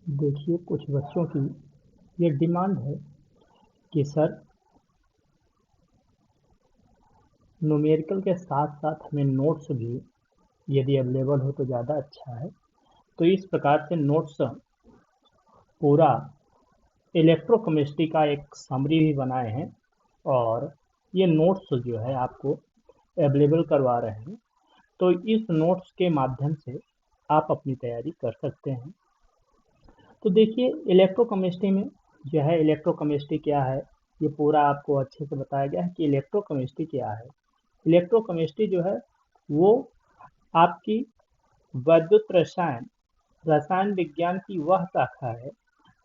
देखिए, कुछ बच्चों की ये डिमांड है कि सर न्यूमेरिकल के साथ-साथ हमें नोट्स भी यदि अवेलेबल हो तो ज़्यादा अच्छा है। तो इस प्रकार से नोट्स पूरा इलेक्ट्रोकेमिस्ट्री का एक समरी भी बनाए हैं और ये नोट्स जो है आपको अवेलेबल करवा रहे हैं। तो इस नोट्स के माध्यम से आप अपनी तैयारी कर सकते हैं। तो देखिए, इलेक्ट्रोकेमिस्ट्री में जो है इलेक्ट्रोकेमिस्ट्री क्या है, ये पूरा आपको अच्छे से बताया गया है कि इलेक्ट्रोकेमिस्ट्री क्या है। इलेक्ट्रोकेमिस्ट्री जो है वो आपकी वैद्युत रसायन रसायन विज्ञान की वह शाखा है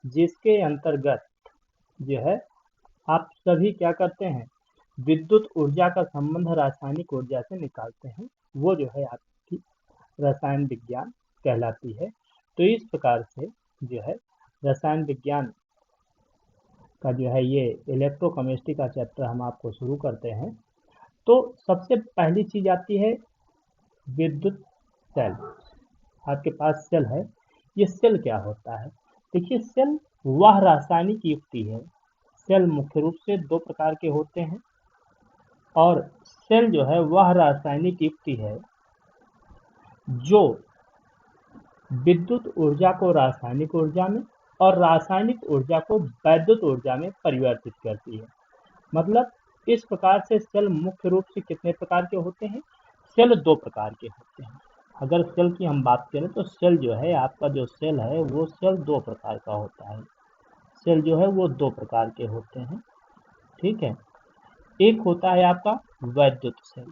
जिसके अंतर्गत जो है आप सभी क्या करते हैं, विद्युत ऊर्जा का संबंध रासायनिक ऊर्जा से निकालते हैं। वो जो है आपकी रसायन विज्ञान कहलाती है। तो इस प्रकार से जो है रसायन विज्ञान का जो है ये इलेक्ट्रोकेमिस्ट्री का चैप्टर हम आपको शुरू करते हैं। तो सबसे पहली चीज आती है विद्युत सेल। आपके पास सेल है, ये सेल क्या होता है? देखिए, सेल वह रासायनिक युक्ति है। सेल मुख्य रूप से दो प्रकार के होते हैं और सेल जो है वह रासायनिक युक्ति है जो विद्युत ऊर्जा को रासायनिक ऊर्जा में और रासायनिक ऊर्जा को वैद्युत ऊर्जा में परिवर्तित करती है। मतलब इस प्रकार से सेल मुख्य रूप से कितने प्रकार के होते हैं? सेल दो प्रकार के होते हैं। अगर सेल की हम बात करें तो सेल जो है आपका जो सेल है वो सेल दो प्रकार का होता है। सेल जो है वो दो प्रकार के होते हैं, ठीक है। एक होता है आपका वैद्युत सेल,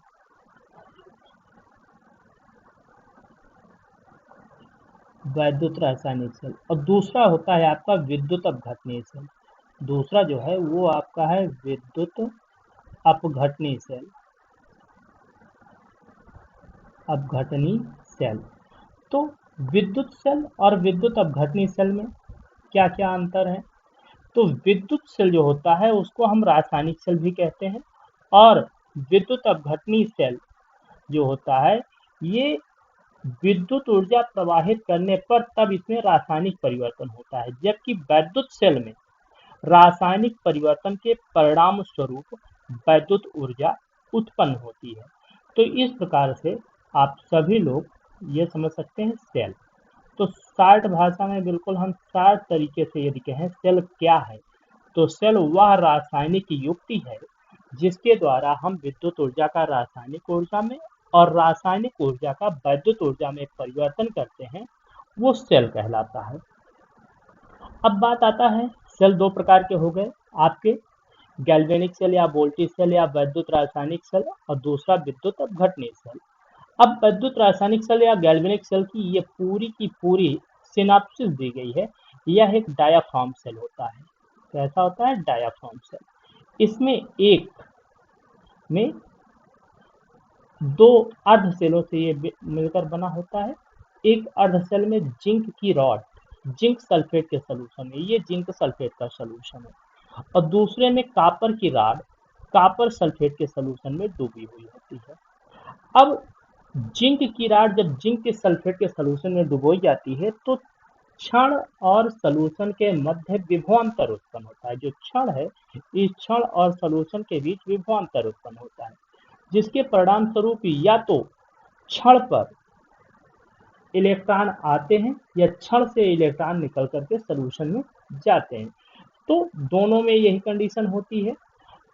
वैद्युत रासायनिक सेल, और दूसरा होता है आपका विद्युत अपघटनीय सेल। दूसरा जो है वो आपका है विद्युत अपघटनीय सेल, अपघटनीय सेल। तो विद्युत सेल और विद्युत अपघटनीय सेल में क्या क्या अंतर है? तो विद्युत सेल जो होता है उसको हम रासायनिक सेल भी कहते हैं और विद्युत अपघटनीय सेल जो होता है ये विद्युत ऊर्जा प्रवाहित करने पर तब इसमें रासायनिक परिवर्तन होता है, जबकि वैद्युत सेल में रासायनिक परिवर्तन के परिणाम स्वरूप वैद्युत ऊर्जा उत्पन्न होती है। तो इस प्रकार से आप सभी लोग ये समझ सकते हैं सेल। तो शार्ट भाषा में बिल्कुल हम शार्ट तरीके से यदि कहें सेल क्या है, तो सेल वह रासायनिक युक्ति है जिसके द्वारा हम विद्युत ऊर्जा का रासायनिक ऊर्जा में और रासायनिक ऊर्जा का वैद्युत ऊर्जा में परिवर्तन करते हैं, वो सेल कहलाता है। अब बात आता है, सेल दो प्रकार के हो गए आपके, गैल्वेनिक सेल या वोल्टेज सेल या वैद्युत रासायनिक सेल, और दूसरा विद्युत अपघटनीय सेल। अब विद्युत रासायनिक सेल या गैल्वेनिक सेल की ये पूरी की पूरी सिनॉप्सिस दी गई है। यह एक डायाफ्राम सेल होता है। कैसा होता है? Diaphragm cell. इसमें एक में दो अर्ध सेलों से ये मिलकर बना होता है। एक अर्ध सेल में जिंक की रॉड जिंक सल्फेट के सॉल्यूशन में, ये जिंक सल्फेट का सॉल्यूशन है, और दूसरे में कॉपर की रॉड कॉपर सल्फेट के सॉल्यूशन में डूबी हुई होती है। अब जिंक की रॉड जब जिंक के सल्फेट के सॉल्यूशन में डुबोई जाती है तो क्षण और सॉल्यूशन के मध्य विभवांतर उत्पन्न होता है। जो क्षण है, इस क्षण और सॉल्यूशन के बीच विभवांतर उत्पन्न होता है, जिसके परिणाम स्वरूप या तो क्षण पर इलेक्ट्रॉन आते हैं या क्षण से इलेक्ट्रॉन निकल करके सॉल्यूशन में जाते हैं। तो दोनों में यही कंडीशन होती है।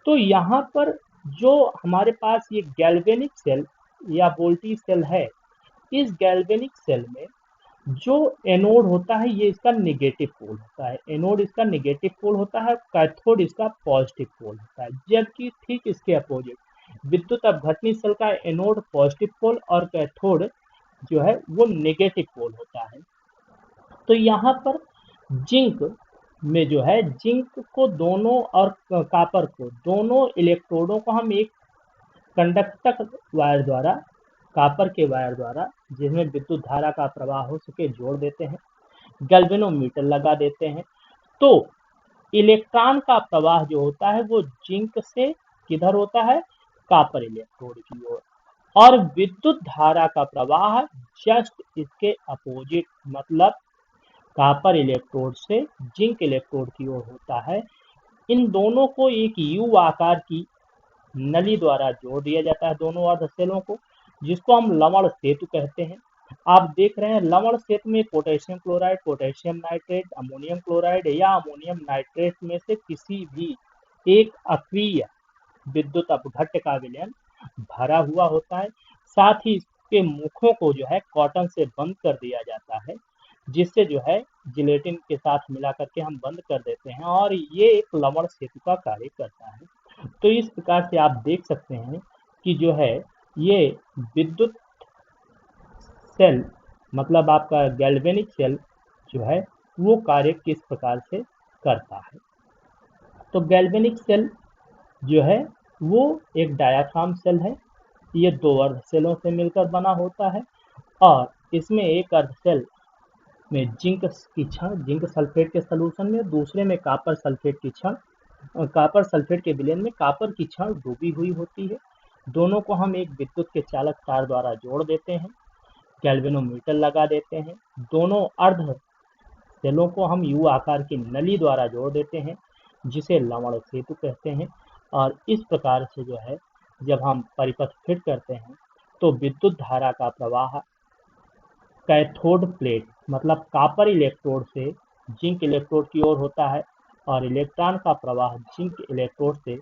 तो यहाँ पर जो हमारे पास ये गैल्वेनिक सेल या वोल्टेज सेल है, इस गैल्वेनिक सेल में जो एनोड होता है ये इसका नेगेटिव पोल होता है। एनोड इसका नेगेटिव पोल होता है, कैथोड इसका पॉजिटिव पोल होता है। जबकि ठीक इसके अपोजिट विद्युत अपघटनीय सेल का एनोड पॉजिटिव पोल और कैथोड जो है वो नेगेटिव पोल होता है। तो यहाँ पर जिंक में जो है जिंक को दोनों और कॉपर को दोनों इलेक्ट्रोडों को हम एक कंडक्टर वायर द्वारा, कॉपर के वायर द्वारा जिसमें विद्युत धारा का प्रवाह हो सके जोड़ देते हैं, गैल्वेनोमीटर लगा देते हैं। तो इलेक्ट्रॉन का प्रवाह जो होता है वो जिंक से किधर होता है? कॉपर इलेक्ट्रोड की ओर। और विद्युत धारा का प्रवाह जस्ट इसके अपोजिट, मतलब कॉपर इलेक्ट्रोड से जिंक इलेक्ट्रोड की ओर होता है। इन दोनों को एक यू आकार की नली द्वारा जोड़ दिया जाता है, दोनों अर्ध सेलों को, जिसको हम लवण सेतु कहते हैं। आप देख रहे हैं लवण सेतु में potassium chloride, potassium nitrate, ammonium chloride या अमोनियम नाइट्रेट में से किसी भी एक अक्रिय विद्युत अपघट्य का विलयन भरा हुआ होता है। साथ ही इसके मुखों को जो है कॉटन से बंद कर दिया जाता है, जिससे जो है जिलेटिन के साथ मिला करके हम बंद कर देते हैं और ये एक लवण सेतु का कार्य करता है। तो इस प्रकार से आप देख सकते हैं कि जो है ये विद्युत सेल मतलब आपका गैल्वेनिक सेल जो है वो कार्य किस प्रकार से करता है। तो गैल्वेनिक सेल जो है वो एक डायाफ्राम सेल है। ये दो अर्ध सेलों से मिलकर बना होता है और इसमें एक अर्ध सेल में जिंक की छड़ जिंक सल्फेट के सलूशन में, दूसरे में कॉपर सल्फेट की छड़ कॉपर सल्फेट के विलयन में कॉपर की छड़ डूबी हुई होती है। दोनों को हम एक विद्युत के चालक तार द्वारा जोड़ देते हैं, गैल्वेनोमीटर लगा देते हैं। दोनों अर्ध सेलों को हम यू आकार की नली द्वारा जोड़ देते हैं, जिसे लवण सेतु कहते हैं। और इस प्रकार से जो है जब हम परिपथ फिट करते हैं तो विद्युत धारा का प्रवाह कैथोड प्लेट मतलब कॉपर इलेक्ट्रोड से जिंक इलेक्ट्रोड की ओर होता है और इलेक्ट्रॉन का प्रवाह जिंक इलेक्ट्रोड से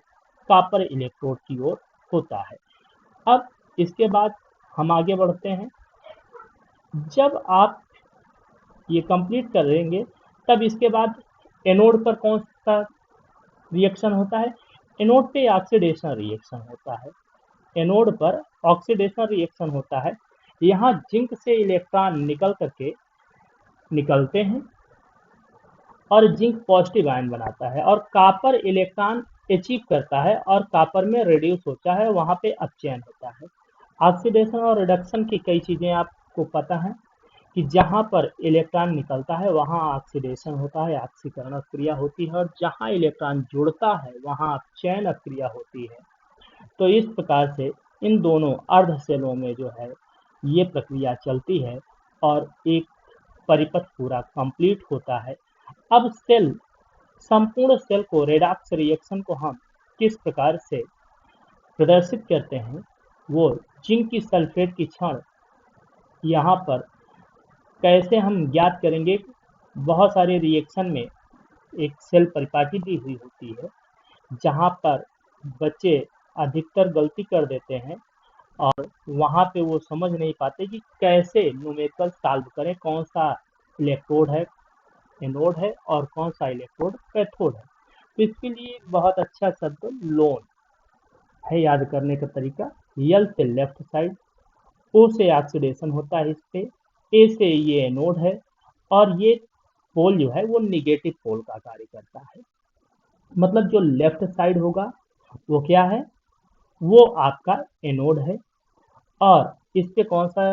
कॉपर इलेक्ट्रोड की ओर होता है। अब इसके बाद हम आगे बढ़ते हैं। जब आप ये कंप्लीट करेंगे तब इसके बाद एनोड पर कौन सा रिएक्शन होता है? एनोड पे ऑक्सीडेशन रिएक्शन होता है। एनोड पर ऑक्सीडेशन रिएक्शन होता है। यहाँ जिंक से इलेक्ट्रॉन निकलते हैं और जिंक पॉजिटिव आयन बनाता है और कॉपर इलेक्ट्रॉन अचीव करता है और कॉपर में रिड्यूस होता है, वहाँ पे अपचयन होता है। ऑक्सीडेशन और रिडक्शन की कई चीज़ें आपको पता है कि जहाँ पर इलेक्ट्रॉन निकलता है वहाँ ऑक्सीडेशन होता है, ऑक्सीकरण क्रिया होती है, और जहाँ इलेक्ट्रॉन जुड़ता है वहाँ अपचयन क्रिया होती है। तो इस प्रकार से इन दोनों अर्ध सेलों में जो है ये प्रक्रिया चलती है और एक परिपथ पूरा कंप्लीट होता है। अब संपूर्ण सेल को रेडॉक्स रिएक्शन को हम किस प्रकार से प्रदर्शित करते हैं, वो जिंक की सल्फेट की क्षण यहाँ पर कैसे हम ज्ञात करेंगे। बहुत सारे रिएक्शन में एक सेल परिपाटी दी हुई होती है, जहाँ पर बच्चे अधिकतर गलती कर देते हैं और वहाँ पे वो समझ नहीं पाते कि कैसे न्यूमेरिकल सॉल्व करें, कौन सा इलेक्ट्रोड है एनोड है और कौन सा इलेक्ट्रोड कैथोड है। तो इसके लिए एक बहुत अच्छा शब्द लोन है याद करने का तरीका। यल से लेफ्ट साइड, ओ से ऑक्सीडेशन होता है इस पे, ए से ये एनोड है और ये पोल जो है वो निगेटिव पोल का कार्य करता है। मतलब जो लेफ्ट साइड होगा वो क्या है, वो आपका एनोड है और इस पे कौन सा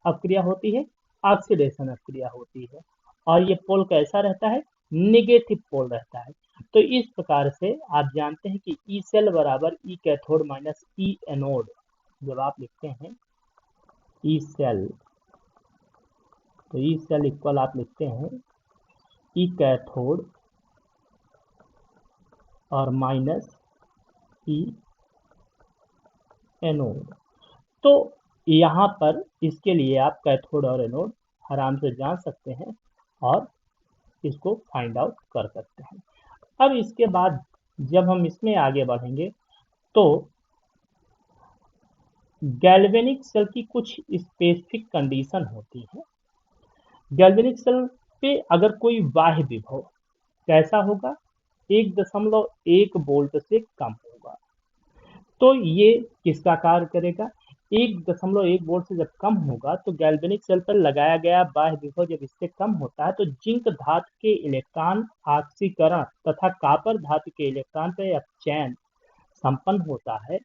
अपक्रिया होती है, ऑक्सीडेशन अपक्रिया होती है और ये पोल कैसा रहता है, निगेटिव पोल रहता है। तो इस प्रकार से आप जानते हैं कि ई सेल बराबर ई कैथोड माइनस ई एनोड। जब आप लिखते हैं ई सेल तो ई सेल इक्वल आप लिखते हैं ई कैथोड और माइनस ई एनोड। तो यहाँ पर इसके लिए आप कैथोड और एनोड आराम से जान सकते हैं और इसको फाइंड आउट कर सकते हैं। अब इसके बाद जब हम इसमें आगे बढ़ेंगे तो गैल्वेनिक सेल की कुछ स्पेसिफिक कंडीशन होती है। गैल्वेनिक सेल पे अगर कोई बाह्य विभव कैसा होगा, 1.1 वोल्ट से कम होगा, तो ये किसका कार्य करेगा, 1.1 वोल्ट से जब कम होगा तो गैल्वेनिक सेल पर लगाया गया बाह्य विभव जब इससे कम होता है तो जिंक धातु के इलेक्ट्रॉन ऑक्सीकरण तथा कॉपर धातु के इलेक्ट्रॉन पर अपचयन संपन्न होता है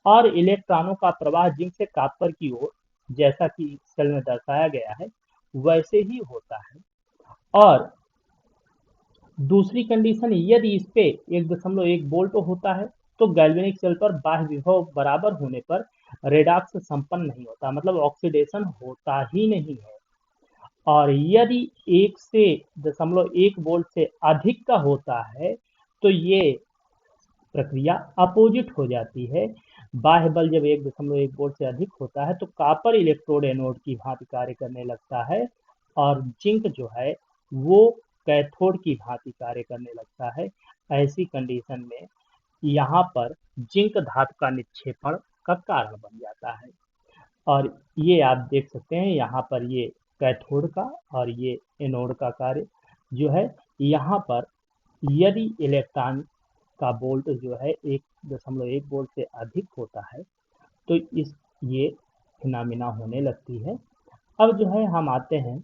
और इलेक्ट्रॉनों का प्रवाह जिंक से कॉपर की ओर जैसा कि सेल में दर्शाया गया है वैसे ही होता है। और दूसरी कंडीशन, यदि इस पे 1.1 वोल्ट होता है तो गैल्वेनिक सेल पर बाह्य विभव बराबर होने पर रेडॉक्स संपन्न नहीं होता, मतलब ऑक्सीडेशन होता ही नहीं है। और यदि 1 वोल्ट से अधिक का होता है तो ये प्रक्रिया अपोजिट हो जाती है। बाह्य बल जब 1.1 वोल्ट से अधिक होता है तो कॉपर इलेक्ट्रोड एनोड की भांति कार्य करने लगता है और जिंक जो है वो कैथोड की भांति कार्य करने लगता है। ऐसी कंडीशन में यहाँ पर जिंक धातु का निक्षेपण का कारण बन जाता है। और ये आप देख सकते हैं यहाँ पर ये कैथोड का और ये एनोड का कार्य जो है। यहाँ पर यदि इलेक्ट्रॉन का वोल्ट जो है 1.1 वोल्ट से अधिक होता है तो ये फिनोमिना होने लगती है। अब जो है हम आते हैं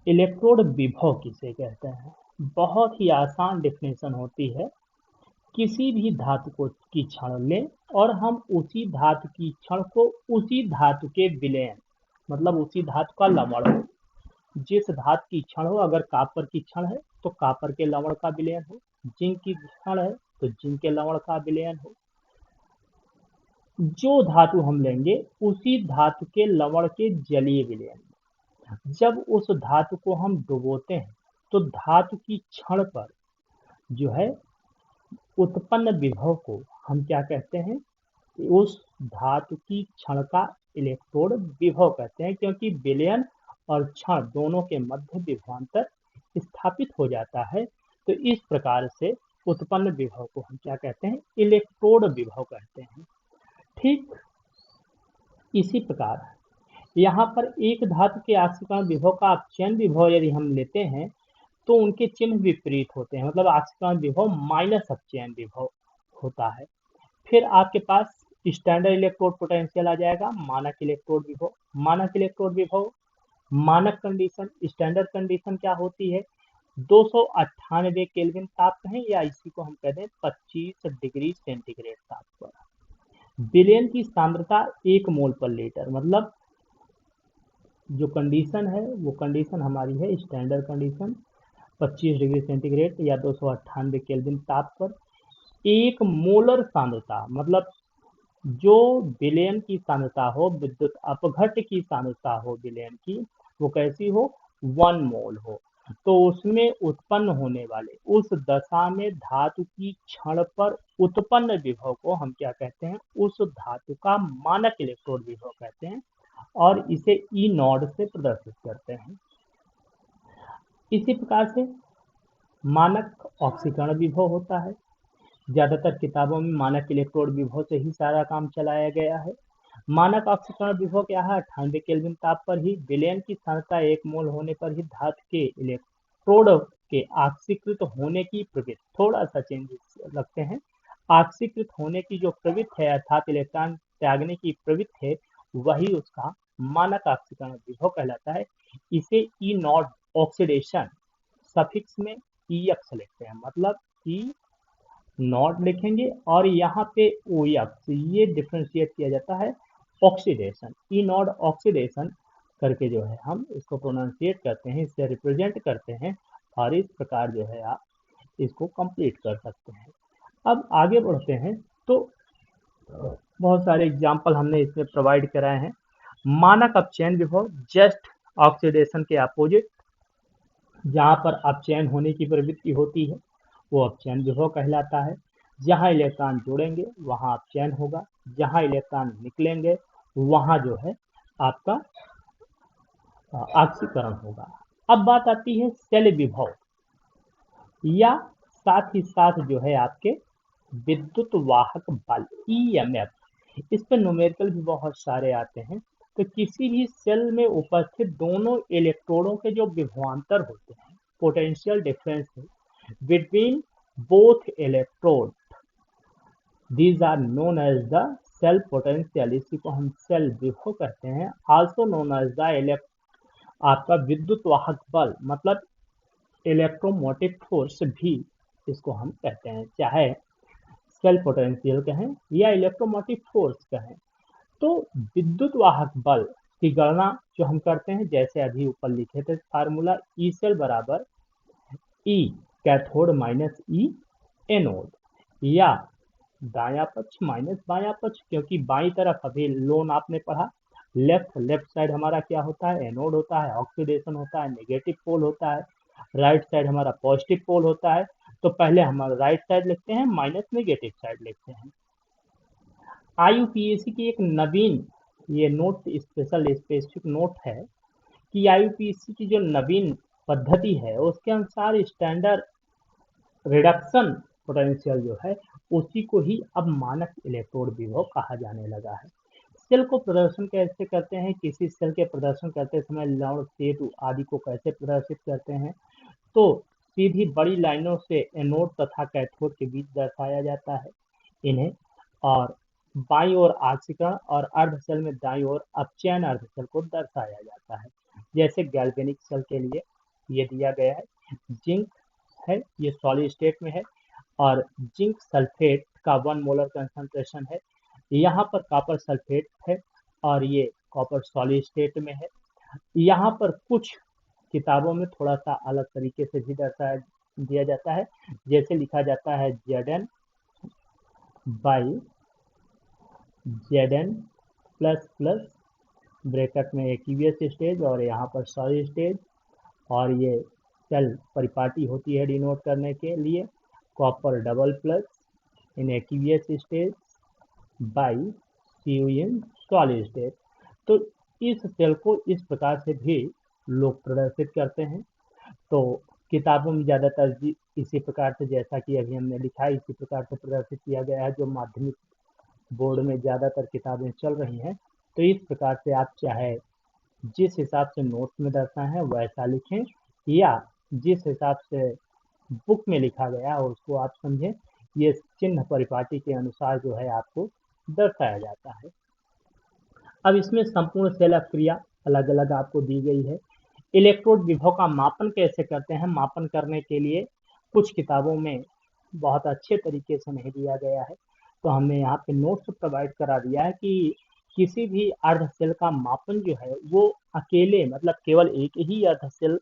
इलेक्ट्रोड विभव किसे कहते हैं। बहुत ही आसान डेफिनेशन होती है। किसी भी धातु को की क्षण लें और हम उसी धातु की क्षण को उसी धातु के विलयन मतलब उसी धातु का लवण हो। जिस धातु की क्षण हो, अगर कॉपर की क्षण है तो कॉपर के लवण का विलयन हो, जिंक की क्षण है तो जिंक के लवण का विलयन हो। जो धातु हम लेंगे उसी धातु के लवण के जलीय विलयन। जब उस धातु को हम डुबोते हैं तो धातु की क्षण पर जो है उत्पन्न विभव को हम क्या कहते हैं, उस धातु की क्षण का इलेक्ट्रोड विभव कहते हैं, क्योंकि विलयन और क्षण दोनों के मध्य विभवांतर स्थापित हो जाता है। तो इस प्रकार से उत्पन्न विभव को हम क्या कहते हैं, इलेक्ट्रोड विभव कहते हैं। ठीक इसी प्रकार यहाँ पर एक धातु के आक्सीकरण विभव का अपचयन विभव यदि हम लेते हैं तो उनके चिन्ह विपरीत होते हैं। मतलब आक्सीकरण विभव माइनस अपचयन विभव होता है। फिर आपके पास स्टैंडर्ड इलेक्ट्रोड पोटेंशियल आ जाएगा, मानक इलेक्ट्रोड विभव। मानक इलेक्ट्रोड विभव मानक कंडीशन, स्टैंडर्ड कंडीशन क्या होती है, 298 केल्विन ताप कहें या इसी को हम कहते हैं 25 डिग्री सेंटीग्रेड ताप पर। विलयन की सांद्रता 1 मोल पर लीटर। मतलब जो कंडीशन है वो कंडीशन हमारी है स्टैंडर्ड कंडीशन 25 डिग्री सेंटीग्रेड या 298 केल्विन ताप पर। 1 मोलर सांद्रता मतलब जो विलयन की सांद्रता हो, विद्युत अपघट्य की सांद्रता हो विलयन की, वो कैसी हो, 1 मोल हो। तो उसमें उत्पन्न होने वाले उस दशा में धातु की क्षण पर उत्पन्न विभव को हम क्या कहते हैं, उस धातु का मानक इलेक्ट्रोड विभव कहते हैं और इसे ई नॉड से प्रदर्शित करते हैं। इसी प्रकार से मानक ऑक्सीकरण विभव होता है। ज्यादातर किताबों में मानक इलेक्ट्रोड विभव से ही सारा काम चलाया गया है। मानक ऑक्सीकरण विभव क्या है, 98 केल्विन ताप पर ही विलयन की सांद्रता 1 मोल होने पर ही धातु के इलेक्ट्रोड के ऑक्सीकृत होने की प्रवृत्ति, थोड़ा सा चेंजेस रखते हैं, ऑक्सीकृत होने की जो प्रवृत्ति है अर्थात इलेक्ट्रॉन त्यागने की प्रवृत्ति है, वही उसका मानक ऑक्सीकरण विभव कहलाता है। इसे ई नॉट ऑक्सीडेशन सफिक्स में ई एक्स लिखते हैं। मतलब ई नॉट लिखेंगे और यहाँ पे ओ एक्स ये डिफ्रेंशिएट किया जाता है ऑक्सीडेशन, ई नॉट ऑक्सीडेशन करके जो है हम इसको प्रोनाउंसिएट करते हैं, इससे रिप्रेजेंट करते हैं और इस प्रकार जो है आप इसको कंप्लीट कर सकते हैं। अब आगे बढ़ते हैं तो बहुत सारे एग्जाम्पल हमने इसमें प्रोवाइड कराए हैं। मानक अपचयन विभव जस्ट ऑक्सीडेशन के अपोजिट, जहाँ पर अपचयन होने की प्रवृत्ति होती है वो अपचयन विभव कहलाता है। जहाँ इलेक्ट्रॉन जोड़ेंगे वहाँ अपचयन होगा, जहाँ इलेक्ट्रॉन निकलेंगे वहाँ जो है आपका ऑक्सीकरण होगा। अब बात आती है सेल विभव या साथ ही साथ जो है आपके विद्युत वाहक बल ईएमएफ। इस पर न्यूमेरिकल भी बहुत सारे आते हैं। तो किसी भी सेल में उपस्थित दोनों इलेक्ट्रोडों के जो विभवांतर होते हैं, potential difference between both electrode, these are known as the cell potential. इसी को हम सेल विभव कहते हैं। आल्सो नोन एज द आपका विद्युत वाहक बल मतलब इलेक्ट्रोमोटिव फोर्स भी इसको हम कहते हैं, चाहे सेल पोटेंशियल कहें या इलेक्ट्रोमोटिव फोर्स कहें। तो विद्युत वाहक बल की गणना जो हम करते हैं, जैसे अभी ऊपर लिखे थे फार्मूला, ई सेल बराबर ई कैथोड माइनस ई एनोड, या दायां पक्ष माइनस बायां पक्ष, क्योंकि बाई तरफ अभी लोन आपने पढ़ा, लेफ्ट साइड हमारा क्या होता है, एनोड होता है, ऑक्सीडेशन होता है, नेगेटिव पोल होता है। राइट साइड हमारा पॉजिटिव पोल होता है। तो पहले हम राइट साइड लिखते हैं, माइनस नेगेटिव साइड लिखते हैं। आईयूपीएसी की एक नवीन ये नोट स्पेसिफिक नोट है कि आईयूपीएसी की जो नवीन पद्धति है उसके अनुसार स्टैंडर्ड रिडक्शन पोटेंशियल जो है उसी को ही अब मानक इलेक्ट्रोड विभव कहा जाने लगा है। सेल को प्रदर्शन कैसे करते हैं, किसी सेल के प्रदर्शन करते समय लौड़ सेतु आदि को कैसे प्रदर्शित करते हैं, तो सीधी बड़ी लाइनों से एनोड तथा कैथोड के बीच दर्शाया जाता है इन्हें। और बाईं ओर आक्सीकरण और अर्ध सेल में दाईं ओर अपचयन अर्ध सेल को दर्शाया जाता है। जैसे गैल्वेनिक सेल के लिए ये दिया गया है, जिंक है, ये सॉलिड स्टेट में है और जिंक सल्फेट का 1 मोलर कंसंट्रेशन है। यहाँ पर कॉपर सल्फेट है और ये कॉपर सॉलिड स्टेट में है। यहाँ पर कुछ किताबों में थोड़ा सा अलग तरीके से भी दर्शाया दिया जाता है, जैसे लिखा जाता है Zn by Zn plus plus bracket में एक्वियस स्टेज और यहाँ पर सॉलिड स्टेज, और ये सेल परिपाटी होती है डिनोट करने के लिए copper double plus in aqueous stage by C in solid stage. तो इस सेल को इस प्रकार से भी लोग प्रदर्शित करते हैं। तो किताबों में ज़्यादातर इसी प्रकार से, जैसा कि अभी हमने लिखा है, इसी प्रकार से प्रदर्शित किया गया है। जो माध्यमिक बोर्ड में ज़्यादातर किताबें चल रही हैं, तो इस प्रकार से आप चाहे जिस हिसाब से नोट्स में दर्शाए हैं वैसा लिखें, या जिस हिसाब से बुक में लिखा गया है उसको आप समझें। ये चिन्ह परिपाटी के अनुसार जो है आपको दर्शाया जाता है। अब इसमें संपूर्ण सेल अभिक्रिया अलग अलग आपको दी गई है। इलेक्ट्रोड विभव का मापन कैसे करते हैं, मापन करने के लिए कुछ किताबों में बहुत अच्छे तरीके से नहीं दिया गया है, तो हमने यहाँ पे नोट्स प्रोवाइड करा दिया है कि किसी भी अर्ध सेल का मापन जो है वो अकेले, मतलब केवल एक ही अर्ध सेल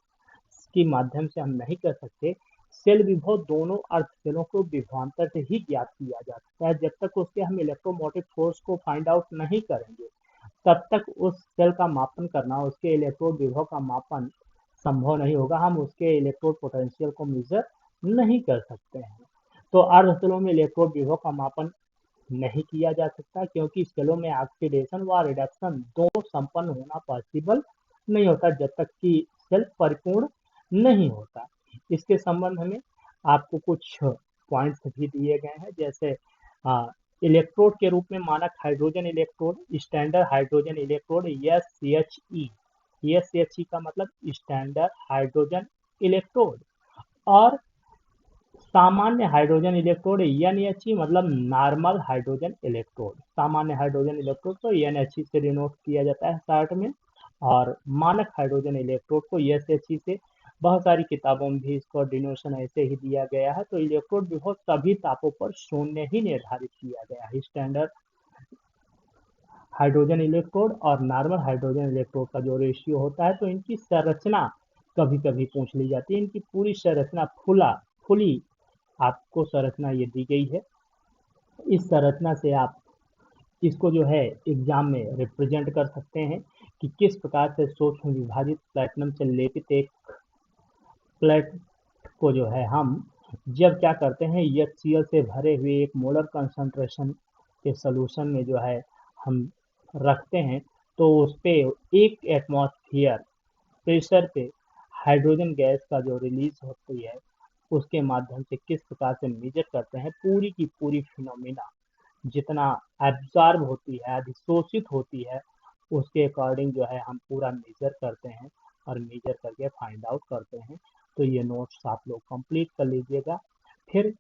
के माध्यम से हम नहीं कर सकते। सेल विभव दोनों अर्ध सेलों को विभवांतर से ही ज्ञात किया जा सकता है। जब तक उसके हम इलेक्ट्रोमोटिव फोर्स को फाइंड आउट नहीं करेंगे तब तक उस सेल का मापन करना, उसके इलेक्ट्रोड विभव का मापन संभव नहीं होगा। हम उसके इलेक्ट्रोड पोटेंशियल को मेजर नहीं कर सकते हैं। तो अर्ध सेलों में इलेक्ट्रोड विभव का मापन नहीं किया जा सकता, क्योंकि सेलों में ऑक्सीडेशन व रिडक्शन दोनों संपन्न होना पॉसिबल नहीं होता जब तक कि सेल परिपूर्ण नहीं होता। इसके संबंध में आपको कुछ पॉइंट्स भी दिए गए हैं, जैसे इलेक्ट्रोड के रूप में मानक hydrogen electrode, standard hydrogen electrode SHE, SHE का मतलब स्टैंडर्ड हाइड्रोजन इलेक्ट्रोड, और सामान्य हाइड्रोजन इलेक्ट्रोड NHE मतलब नॉर्मल हाइड्रोजन इलेक्ट्रोड। सामान्य हाइड्रोजन इलेक्ट्रोड को NHE से डिनोट किया जाता है शॉर्ट में, और मानक हाइड्रोजन इलेक्ट्रोड को SHE से। बहुत सारी किताबों में भी इसको डिनोशन ऐसे ही दिया गया है। तो इलेक्ट्रोड विभव सभी तापों पर शून्य ही निर्धारित किया गया है। स्टैंडर्ड हाइड्रोजन इलेक्ट्रोड और नॉर्मल हाइड्रोजन इलेक्ट्रोड का जो रेशियो होता है, तो इनकी संरचना कभी कभी पूछ ली जाती है। इनकी पूरी संरचना फुली आपको संरचना ये दी गई है। इस संरचना से आप इसको जो है एग्जाम में रिप्रेजेंट कर सकते हैं कि किस प्रकार से सूक्ष्म विभाजित प्लेटिनम से लेपित एक प्लेट को जो है हम जब क्या करते हैं, HCl से भरे हुए एक मोलर कंसंट्रेशन के सोल्यूशन में जो है हम रखते हैं, तो उस पे 1 एटमॉस्फेयर प्रेशर पे हाइड्रोजन गैस का जो रिलीज होती है उसके माध्यम से किस प्रकार से मेजर करते हैं, पूरी की पूरी फिनोमिना जितना एब्जॉर्ब होती है, अधिशोषित होती है, उसके अकॉर्डिंग जो है हम पूरा मेजर करते हैं और मेजर करके फाइंड आउट करते हैं। तो ये नोट्स आप लोग कंप्लीट कर लीजिएगा। फिर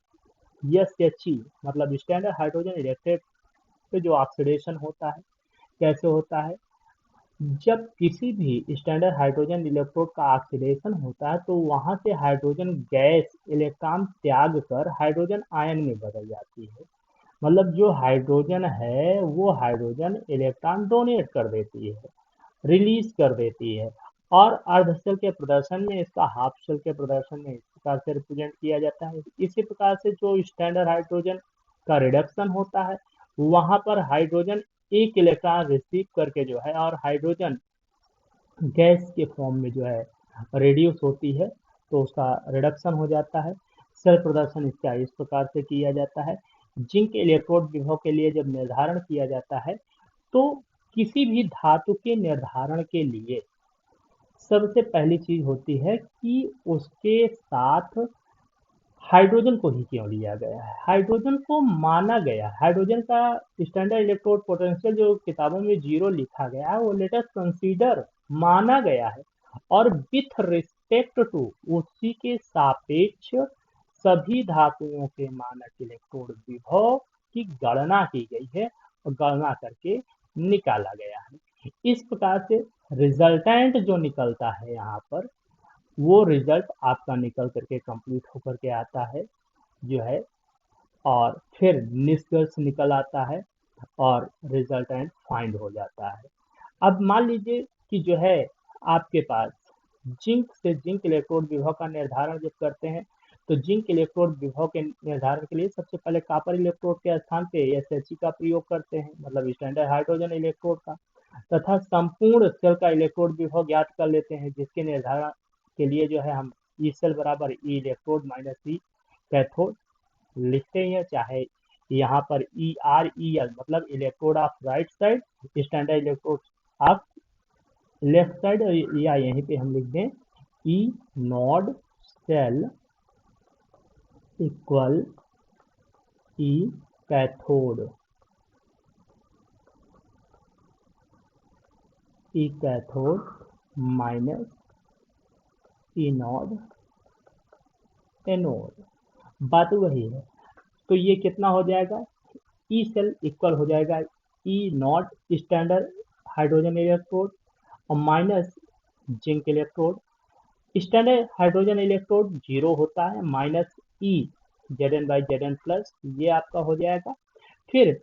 SHE मतलब स्टैंडर्ड हाइड्रोजन इलेक्ट्रोड पे जो ऑक्सीडेशन होता है कैसे होता है, जब किसी भी स्टैंडर्ड हाइड्रोजन इलेक्ट्रोड का ऑक्सीडेशन होता है तो वहां से हाइड्रोजन गैस इलेक्ट्रॉन त्याग कर हाइड्रोजन आयन में बदल जाती है। मतलब जो हाइड्रोजन है वो हाइड्रोजन इलेक्ट्रॉन डोनेट कर देती है, रिलीज कर देती है। और अर्ध सेल के प्रदर्शन में इसका हाफ सेल के प्रदर्शन में इस प्रकार से रिप्रेजेंट किया जाता है। इसी प्रकार से जो स्टैंडर्ड हाइड्रोजन का रिडक्शन होता है वहां पर हाइड्रोजन एक इलेक्ट्रॉन रिसीव करके जो है और हाइड्रोजन गैस के फॉर्म में जो है रेड्यूस होती है, तो उसका रिडक्शन हो जाता है। सेल प्रदर्शन इसका इस प्रकार से किया जाता है। जिंक इलेक्ट्रोड विभव के लिए जब निर्धारण किया जाता है, तो किसी भी धातु के निर्धारण के लिए सबसे पहली चीज होती है कि उसके साथ हाइड्रोजन को ही क्यों लिया गया है। हाइड्रोजन को माना गया है, हाइड्रोजन का स्टैंडर्ड इलेक्ट्रोड पोटेंशियल जो किताबों में 0 लिखा गया है, वो लेट अस कंसीडर माना गया है, और विथ रिस्पेक्ट टू उसी के सापेक्ष सभी धातुओं के मानक इलेक्ट्रोड विभव की गणना की गई है और गणना करके निकाला गया है। इस प्रकार से रिजल्टेंट जो निकलता है यहाँ पर, वो रिजल्ट आपका निकल करके कंप्लीट होकर के आता है जो है, और फिर निष्कर्ष निकल आता है और रिजल्टेंट फाइंड हो जाता है। अब मान लीजिए कि जो है आपके पास जिंक से जिंक इलेक्ट्रोड विभव का निर्धारण जब करते हैं, तो जिंक इलेक्ट्रोड विभव के निर्धारण के लिए सबसे पहले कॉपर इलेक्ट्रोड के स्थान पे SHE का प्रयोग करते हैं, मतलब स्टैंडर्ड हाइड्रोजन इलेक्ट्रोड का, तथा संपूर्ण सेल का इलेक्ट्रोड विभव ज्ञात कर लेते हैं, जिसके निर्धारण के लिए जो है हम ई सेल बराबर E electrode minus E cathode लिखते हैं, चाहे यहाँ पर ER/EL मतलब electrode of right side, standard electrode of left side, या यहीं पे हम लिख दें E nought cell equal E cathode, E cathode minus E nought anode. बात वही है, तो ये कितना हो जाएगा, ई सेल इक्वल हो जाएगा ई नॉट स्टैंडर्ड हाइड्रोजन इलेक्ट्रोड और minus zinc electrode. Standard hydrogen electrode 0 होता है, माइनस ई Zn/Zn प्लस, ये आपका हो जाएगा। फिर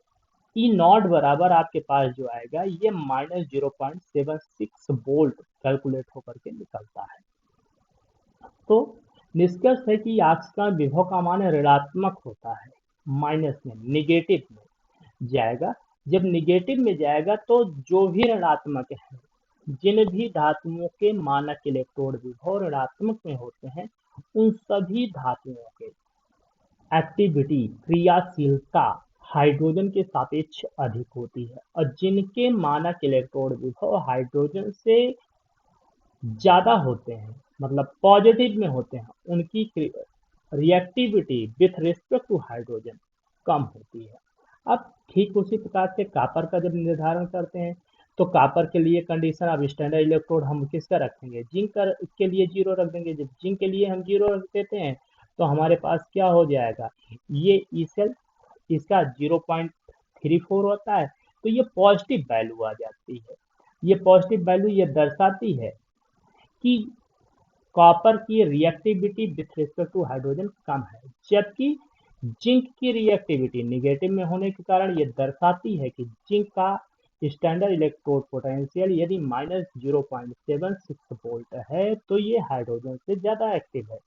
ई नॉट बराबर आपके पास जो आएगा ये -0.76 वोल्ट कैलकुलेट होकर के निकलता है। तो निष्कर्ष है कि आक्सीकरण विभव का मान ऋणात्मक होता है, माइनस में निगेटिव में जाएगा। जब निगेटिव में जाएगा तो जो भी ऋणात्मक है, जिन भी धातुओं के मानक इलेक्ट्रोड विभव ऋणात्मक में होते हैं, उन सभी धातुओं के एक्टिविटी क्रियाशीलता हाइड्रोजन के सापेक्ष अधिक होती है, और जिनके मानक इलेक्ट्रोड विभव हाइड्रोजन से ज्यादा होते हैं, मतलब पॉजिटिव में होते हैं, उनकी reactivity with respect to hydrogen कम होती है। अब ठीक उसी प्रकार से कॉपर का जब निर्धारण करते हैं, तो कॉपर के लिए कंडीशन अब स्टैंडर्ड इलेक्ट्रोड हम किसका रखेंगे, जिंक के लिए 0 रख देंगे। जब जिंक के लिए हम 0 रख देते हैं तो हमारे पास क्या हो जाएगा, ये ई सेल इसका 0.34 होता है, तो ये पॉजिटिव वैल्यू आ जाती है। ये पॉजिटिव वैल्यू ये दर्शाती है कि कॉपर की reactivity with respect to hydrogen कम है, जबकि जिंक की रिएक्टिविटी निगेटिव में होने के कारण ये दर्शाती है कि जिंक का स्टैंडर्ड इलेक्ट्रोड पोटेंशियल यदि -0.76 वोल्ट है, तो ये हाइड्रोजन से ज्यादा एक्टिव है,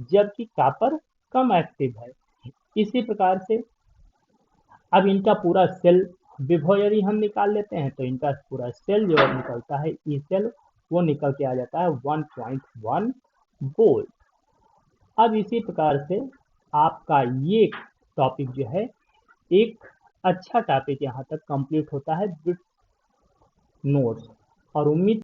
जबकि कॉपर कम एक्टिव है। इसी प्रकार से अब इनका पूरा सेल विभव यदि हम निकाल लेते हैं, तो इनका पूरा सेल जो निकलता है ई सेल, वो निकल के आ जाता है 1.1 वोल्ट। अब इसी प्रकार से आपका ये टॉपिक जो है एक अच्छा टॉपिक यहाँ तक कंप्लीट होता है विथ नोट्स, और उम्मीद